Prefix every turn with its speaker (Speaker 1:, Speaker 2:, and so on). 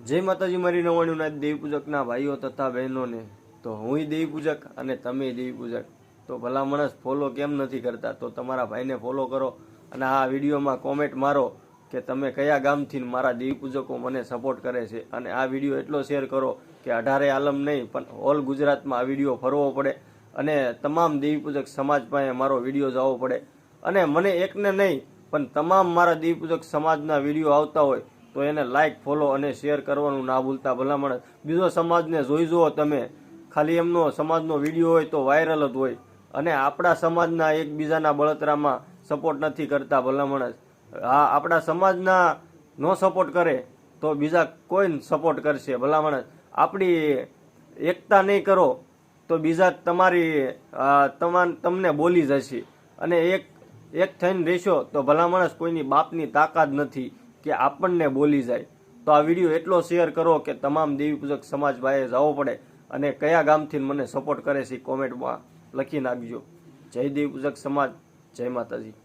Speaker 1: જય માતાજી મારી નવાણીના દેવી પૂજકના ભાઈઓ તથા બહેનોને. તો હું દેવી પૂજક અને તમે દેવી પૂજક. તો ભલા માણસ ફોલો કેમ નથી કરતા? તો તમારા ભાઈને ફોલો કરો અને આ વિડીયોમાં કોમેન્ટ મારો કે તમે કયા ગામથી મારા દેવી પૂજકો મને સપોર્ટ કરે છે. અને આ વિડીયો એટલો શેર કરો કે 18 આલમ નહીં પણ ઓલ ગુજરાતમાં આ વિડીયો ફરવો પડે અને તમામ દેવી પૂજક સમાજ પાસે મારો વિડીયો જવો પડે. અને મને એકને નહીં પણ તમામ મારા દેવી પૂજક સમાજના વિડીયો આવતા હોય તો એને લાઈક, ફોલો અને શેર કરવાનું ના ભૂલતા. ભલા માણસ બીજો સમાજને જોઈ જુઓ તમે, ખાલી એમનો સમાજનો વિડીયો હોય તો વાયરલ જ હોય અને આપણા સમાજના એકબીજાના બળતરામાં સપોર્ટ નથી કરતા. ભલા માણસ હા, આપણા સમાજના નો સપોર્ટ કરે તો બીજા કોઈ સપોર્ટ કરશે. ભલા માણસ આપણી એકતા નહીં કરો તો બીજા તમને બોલી જશે. અને એક થઈને રહેશો તો ભલા માણસ કોઈની બાપની તાકાત નથી કે આપણને બોલી જાય. તો આ વિડીયો એટલો શેર કરો કે તમામ દેવી પૂજક સમાજ ભાઈએ જવો પડે. અને કયા ગામથી મને સપોર્ટ કરે છે કોમેન્ટમાં લખી નાખજો. જય દેવી પૂજક સમાજ, જય માતાજી.